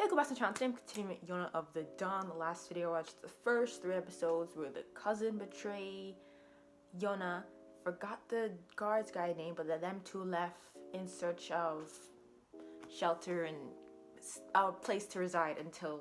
Hey, go back to the channel. Today I'm continuing Yona of the Dawn. The last video I watched the first 3 episodes where the cousin betrayed Yona. Forgot the guard's guy name, but them two left in search of shelter and a place to reside until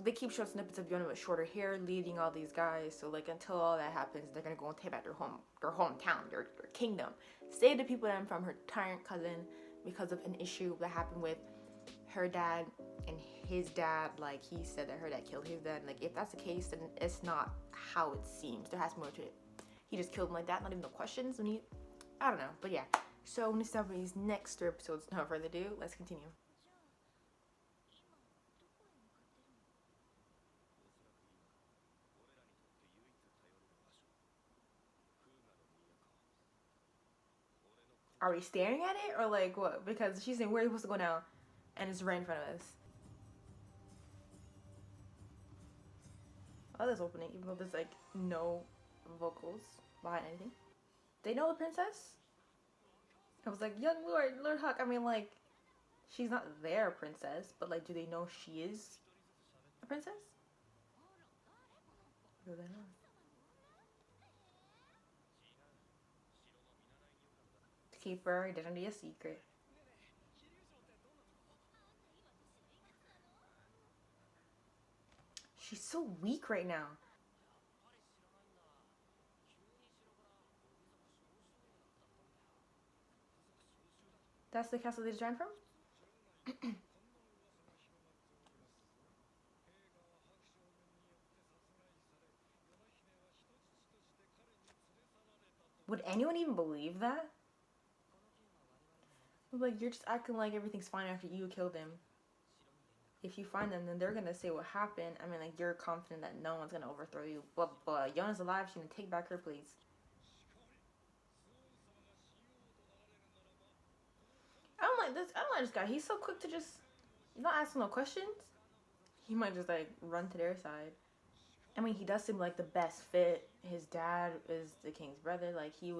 they keep showing snippets of Yona with shorter hair leading all these guys. So until all that happens, they're gonna go and take back their hometown, their kingdom. Save the people that from her tyrant cousin because of an issue that happened with her dad and his dad. Like, he said that her dad killed his dad. Like, if that's the case, then it's not how it seems. There has more to it. He just killed him like that, not even no questions. I don't know, but yeah. So when we start with these next 3 episodes, without further ado, let's continue. Are we staring at it or like what? Because she's saying, where are you supposed to go now? And it's right in front of us. Oh, that's opening, even though there's like no vocals behind anything. They know the princess? I was like, young Lord Huck. I mean, like, she's not their princess, but like, do they know she is a princess? Do they know? To keep her identity a secret. She's so weak right now. That's the castle they designed from? Would anyone even believe that? Like, you're just acting like everything's fine after you killed him. If you find them, then they're gonna say what happened. I mean, like, you're confident that no one's gonna overthrow you. But Yona's alive. She's gonna take back her place. I don't like this. I don't like this guy. He's so quick to just not ask no questions. He might just like run to their side. I mean, he does seem like the best fit. His dad is the king's brother. Like, he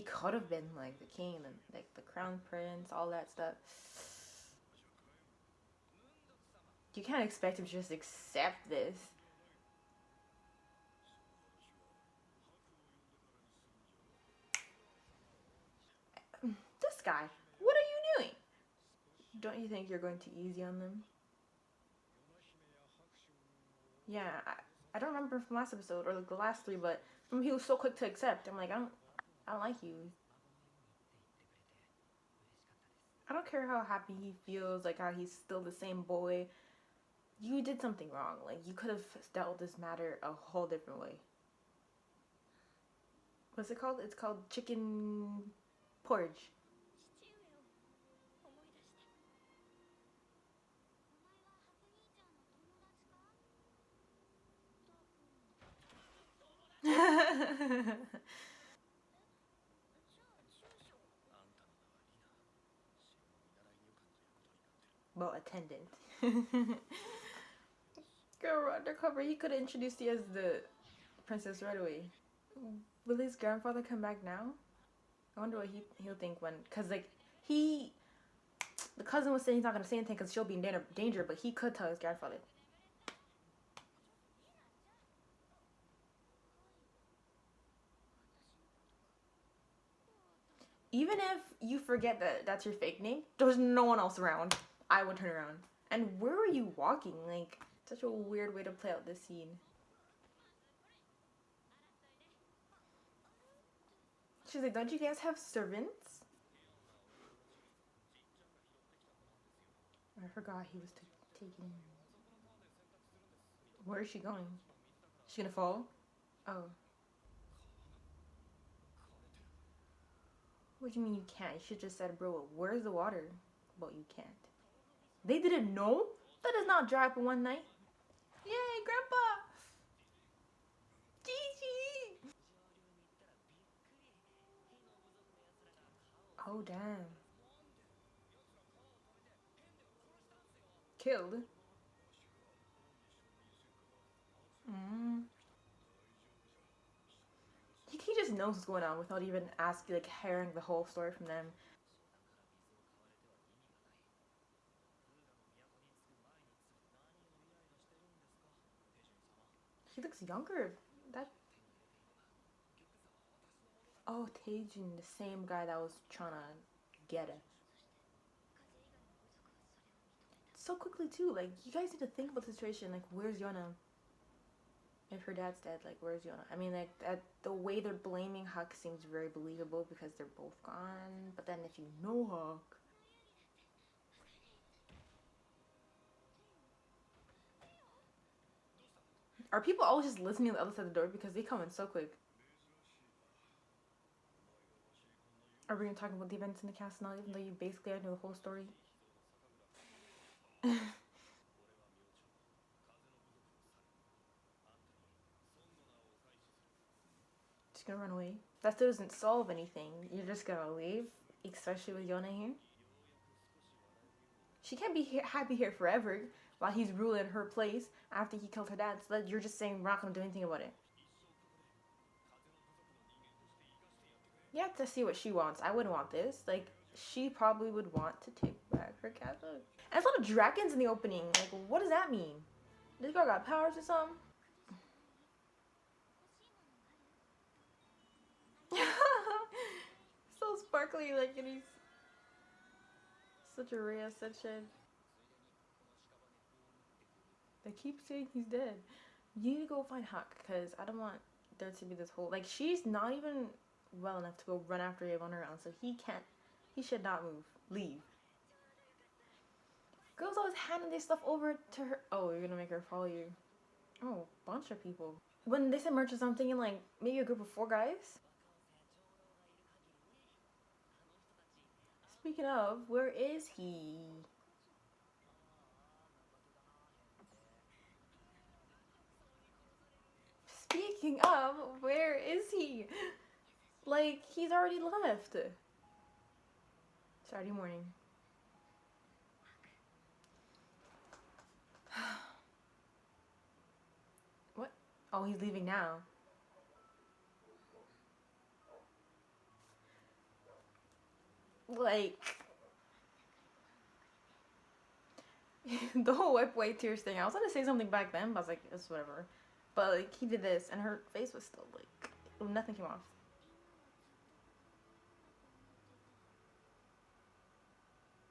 could have been like the king and like the crown prince, all that stuff. You can't expect him to just accept this. This guy, what are you doing? Don't you think you're going too easy on them? Yeah, I don't remember from last episode or like the last 3, but from he was so quick to accept. I'm like, I don't like you. I don't care how happy he feels, like how he's still the same boy. You did something wrong. Like, you could have dealt with this matter a whole different way. What's it called? It's called chicken porridge. Well, attendant. Girl, undercover. He could have introduced you as the princess right away. Will his grandfather come back now? I wonder what he'll think when, cause like the cousin was saying he's not gonna say anything because she'll be in danger, but he could tell his grandfather. Even if you forget that that's your fake name, there's no one else around. I would turn around. And where were you walking? Like, such a weird way to play out this scene. She's like, don't you guys have servants? I forgot he was taking. Where is she going? She gonna fall? Oh. What do you mean you can't? You should just said, bro, where's the water? But you can't. They didn't know? That does not dry up in one night. Yay, Grandpa! Gigi! Oh, damn. Killed? He just knows what's going on without even asking, like, hearing the whole story from them. He looks younger. That. Oh, Taejin, the same guy that was trying to get it. So quickly too. Like, you guys need to think about the situation. Like, where's Yona? If her dad's dead, like, where's Yona? I mean, like, the way they're blaming Huck seems very believable because they're both gone. But then if you know Huck, are people always just listening to the other side of the door because they come in so quick? Are we gonna talk about the events in the cast now, even though you basically know the whole story? Just gonna run away. That still doesn't solve anything. You're just gonna leave, especially with Yona here. She can't be happy here forever while he's ruling her place after he killed her dad. So that you're just saying we're not gonna do anything about it. You have to see what she wants. I wouldn't want this. Like, she probably would want to take back her castle. And there's a lot of dragons in the opening. Like, what does that mean? This girl got powers or something? So sparkly, like, and he's such a ray of sunshine. They keep saying he's dead. You need to go find Huck, because I don't want there to be this whole, like, she's not even well enough to go run after him on her own, so he should not move. Leave. Girls always handing their stuff over to her. Oh, you're gonna make her follow you. Oh, bunch of people. When they said merchants, I'm thinking, like, maybe a group of 4 guys. Speaking of, where is he? Speaking of, where is he? Like, he's already left. Saturday morning. What? Oh, he's leaving now. Like, the whole wipe away tears thing. I was gonna say something back then, but I was like, it's whatever. But, like, he did this, and her face was still, like, nothing came off.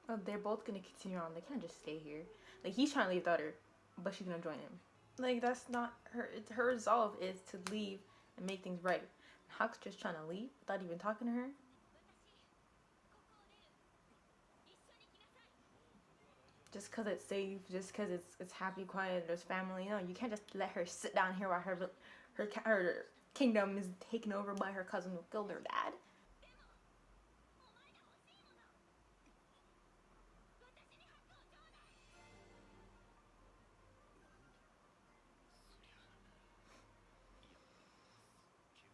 Oh, they're both gonna continue on. They can't just stay here. Like, he's trying to leave without her, but she's gonna join him. Like, that's not her. Her resolve is to leave and make things right. Huck's just trying to leave without even talking to her. Just because it's safe, just because it's happy, quiet, there's family. No, you can't just let her sit down here while her kingdom is taken over by her cousin who killed her dad.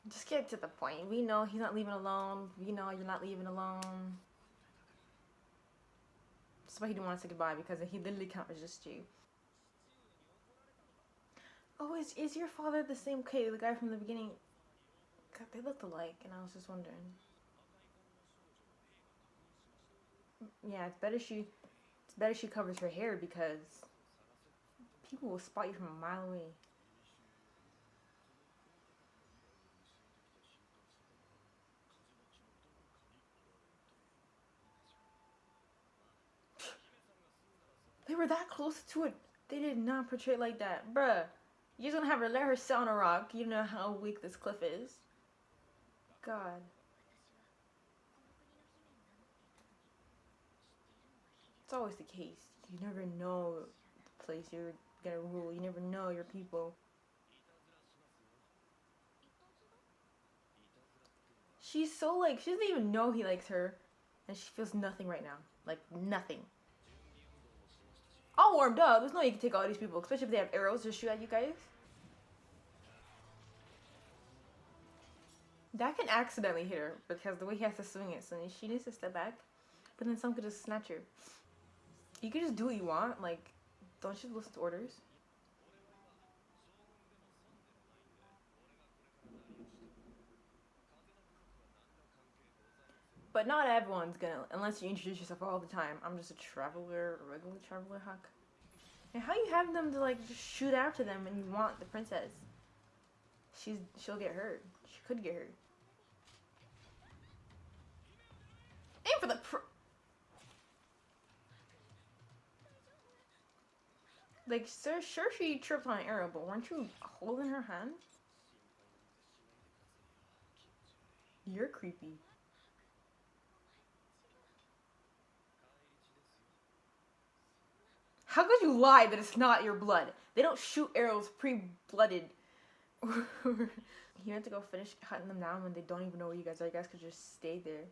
Just get to the point. We know he's not leaving alone. We know you're not leaving alone. That's why he didn't want to say goodbye, because he literally can't resist you. Oh, is your father the same? Okay, the guy from the beginning. God, they looked alike, and I was just wondering. Yeah, it's better she covers her hair, because people will spot you from a mile away. They were that close to it. They did not portray it like that. Bruh, you're just gonna have her let her sit on a rock. You know how weak this cliff is. God. It's always the case. You never know the place you're gonna rule. You never know your people. She's so, like, she doesn't even know he likes her. And she feels nothing right now. Like, nothing. All warmed up. There's no way you can take all these people, especially if they have arrows to shoot at you guys. That can accidentally hit her because the way he has to swing it, so she needs to step back. But then some could just snatch her. You can just do what you want. Like, don't you listen to orders? But not everyone's gonna, unless you introduce yourself all the time. I'm just a traveler, a regular traveler, Huck. And how you have them to, like, just shoot after them when you want the princess? She'll get hurt. She could get hurt. Aim for the like, sure she tripped on an arrow, but weren't you holding her hand? You're creepy. How could you lie that it's not your blood? They don't shoot arrows pre-blooded. He went to go finish cutting them down when they don't even know where you guys are. You guys could just stay there.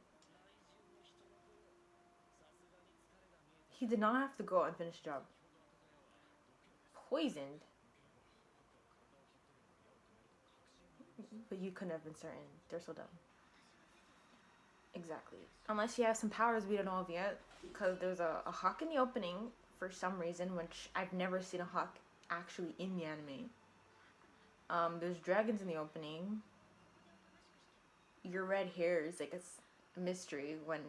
He did not have to go and finish the job. Poisoned. But you couldn't have been certain. They're so dumb. Exactly. Unless you have some powers we don't know of yet. Because there's a hawk in the opening for some reason, which I've never seen a hawk actually in the anime. There's dragons in the opening. Your red hair is like a mystery when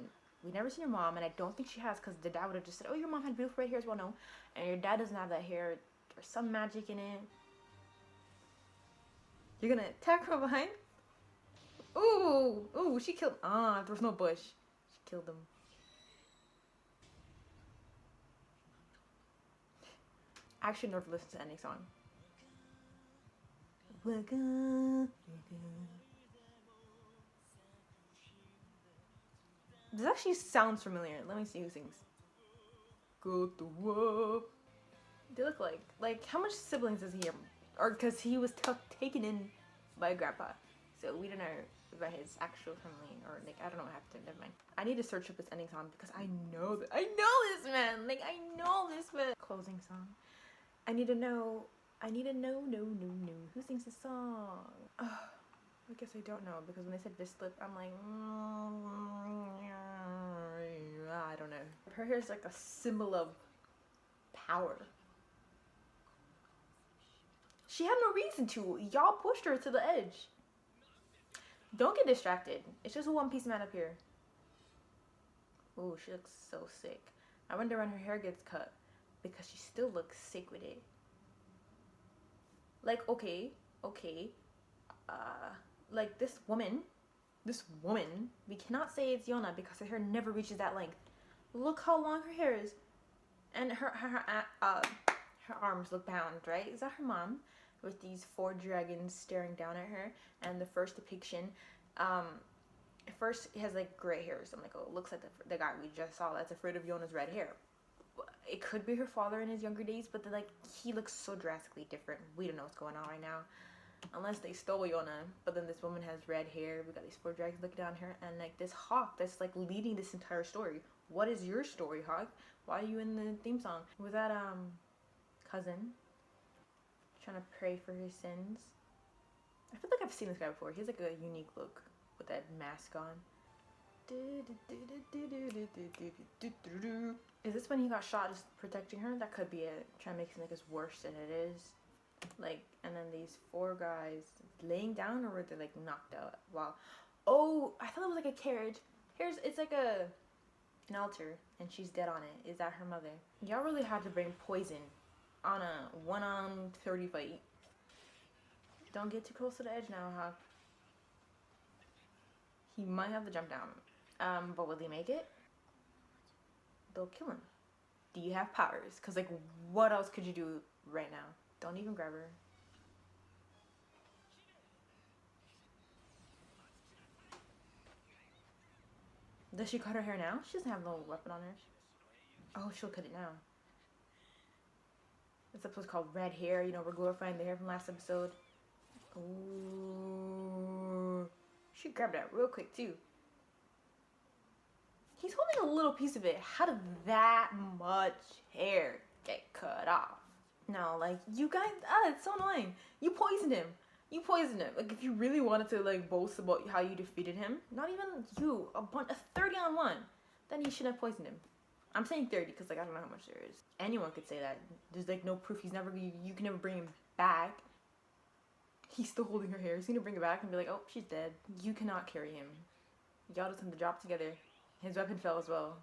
we never seen your mom, and I don't think she has, because the dad would have just said, oh, your mom had beautiful red hair as well. No. And your dad doesn't have that hair. There's some magic in it. You're gonna attack from behind? Ooh, ooh, she killed. Ah, there was no bush. She killed him. I actually never listened to any song. This actually sounds familiar. Let me see who sings. Go to whoop. They look like how much siblings does he have? Or because he was taken in by grandpa, so we don't know about his actual family, or like I don't know what happened to him. Never mind. I need to search up this ending song because I know this man. Like I know this man. Closing song. I need to know. No. Who sings this song? I guess I don't know, because when they said Vislip, I'm like, I don't know. Her hair is like a symbol of power. She had no reason to. Y'all pushed her to the edge. Don't get distracted. It's just a one piece man up here. Ooh, she looks so sick. I wonder when her hair gets cut, because she still looks sick with it. Like, okay. Like this woman, we cannot say it's Yona because her hair never reaches that length. Look how long her hair is. And her arms look bound, right? Is that her mom? With these 4 dragons staring down at her. And the first depiction, first he has like gray hair. So I'm like, oh, it looks like the guy we just saw that's afraid of Yona's red hair. It could be her father in his younger days, but like he looks so drastically different. We don't know what's going on right now. Unless they stole Yona, but then this woman has red hair. We got these 4 dragons looking down her, and like this hawk that's like leading this entire story. What is your story, hawk? Why are you in the theme song? Was that cousin trying to pray for his sins? I feel like I've seen this guy before. He has like a unique look with that mask on. Is this when he got shot just protecting her? That could be it. Trying to make it seem like it's worse than it is. Like, and then these 4 guys laying down, or were they like knocked out? Wow. Oh, I thought it was like a carriage. It's like an altar, and she's dead on it. Is that her mother? Y'all really had to bring poison on a 1-on-30 fight. Don't get too close to the edge now, Hawk. He might have to jump down. But will he make it? They'll kill him. Do you have powers? Because like, what else could you do right now? Don't even grab her. Does she cut her hair now? She doesn't have no weapon on her. Oh, she'll cut it now. This episode's called Red Hair. You know, we're glorifying the hair from last episode. Ooh. She grabbed that real quick, too. He's holding a little piece of it. How did that much hair get cut off? No, like, you guys, it's so annoying. You poisoned him. Like, if you really wanted to, like, boast about how you defeated him, not even you, a 30-on-1, then you shouldn't have poisoned him. I'm saying 30 because, like, I don't know how much there is. Anyone could say that. There's, like, no proof. You can never bring him back. He's still holding her hair. He's gonna bring it back and be like, oh, she's dead. You cannot carry him. Y'all just have to drop together. His weapon fell as well.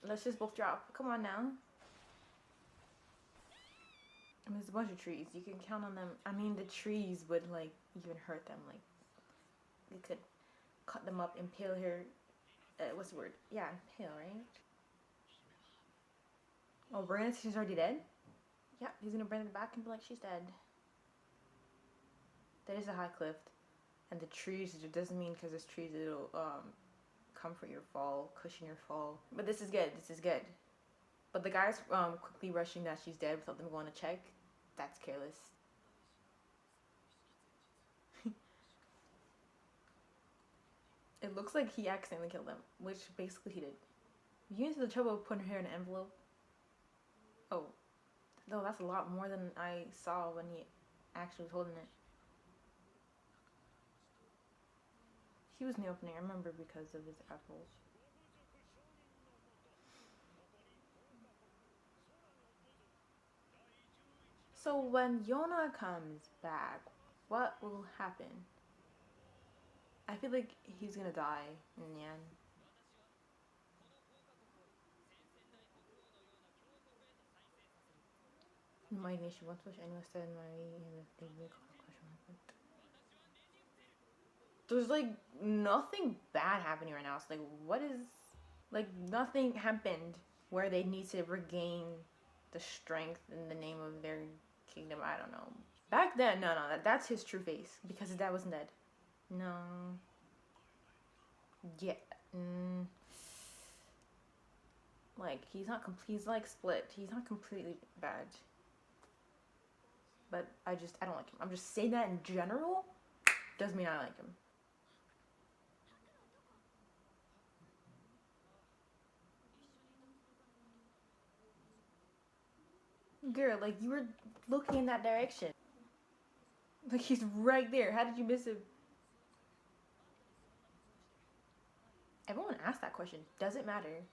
Let's just both drop. Come on now. There's a bunch of trees. You can count on them. I mean, the trees would like even hurt them. Like you could cut them up, impale her. What's the word? Yeah, impale, right? Oh, Brandon, she's already dead? Yeah, he's gonna bring it back and be like, she's dead. That is a high cliff. And the trees, it doesn't mean because there's trees it'll comfort your fall, cushion your fall. But this is good, this is good. But the guy's quickly rushing that she's dead without them going to check. That's careless. It looks like he accidentally killed them, which basically he did. You into the trouble of putting her in an envelope? Oh, no, that's a lot more than I saw when he actually was holding it. He was in the opening, I remember, because of his apples. So when Yona comes back, what will happen? I feel like he's gonna die in the end. My nation once wish anyone said there's like nothing bad happening right now. It's like, what is, like, nothing happened where they need to regain the strength in the name of their kingdom. I don't know. Back then, no, that's his true face because his dad wasn't dead. No. Yeah. Like, he's like split. He's not completely bad. But I don't like him. I'm just saying that in general doesn't mean I like him. Girl, like, you were looking in that direction. Like, he's right there. How did you miss him? Everyone asked that question. Does it matter?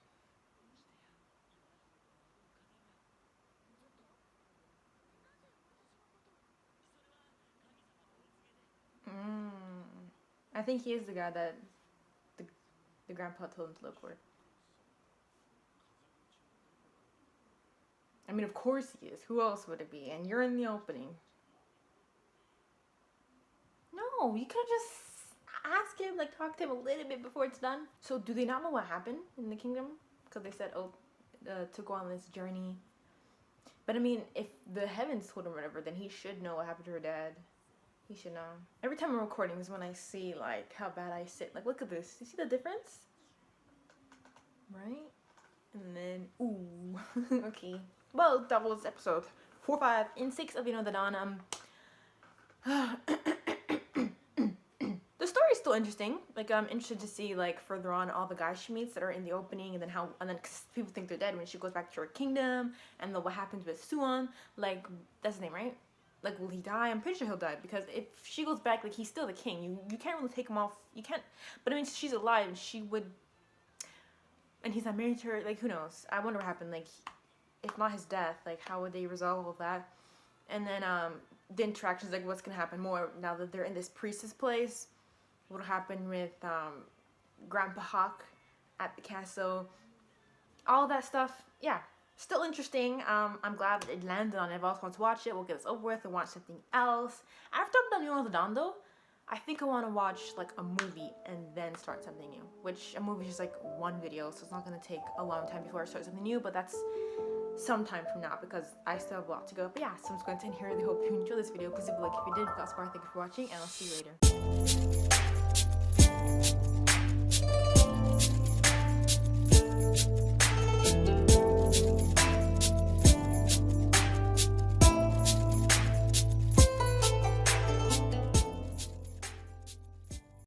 I think he is the guy that the grandpa told him to look for. I mean, of course he is. Who else would it be? And you're in the opening. No, you could just ask him, like, talk to him a little bit before it's done. So do they not know what happened in the kingdom? Because they said, oh, to go on this journey. But I mean, if the heavens told him whatever, then he should know what happened to her dad. He should know. Every time I'm recording is when I see, like, how bad I sit. Like, look at this. You see the difference? Right? And then, ooh. Okay. Well, that was episode 4, 5, and 6 of the Dawn. The story's still interesting. Like, I'm interested to see, like, further on all the guys she meets that are in the opening, and then cause people think they're dead when she goes back to her kingdom, and then what happens with Suan. Like, that's his name, right? Like, will he die? I'm pretty sure he'll die, because if she goes back, like, he's still the king. You can't really take him off. You can't. But I mean, she's alive, and she would. And he's not married to her. Like, who knows? I wonder what happened. Like, if not his death, like, how would they resolve all that? And then the interactions, like, what's gonna happen more now that they're in this priestess place? What'll happen with Grandpa Hawk at the castle? All that stuff. Yeah. Still interesting. I'm glad it landed on it. If I also want to watch it, we'll get this over with and watch something else. After I'm done with the Dawn, though, I think I want to watch, like, a movie and then start something new. Which, a movie is just, like, one video, so it's not going to take a long time before I start something new. But that's some time from now because I still have a lot to go. But yeah, so I'm just going to end here. I really hope you enjoyed this video. Please leave a like if you did. If you got so far, thank you for watching, and I'll see you later.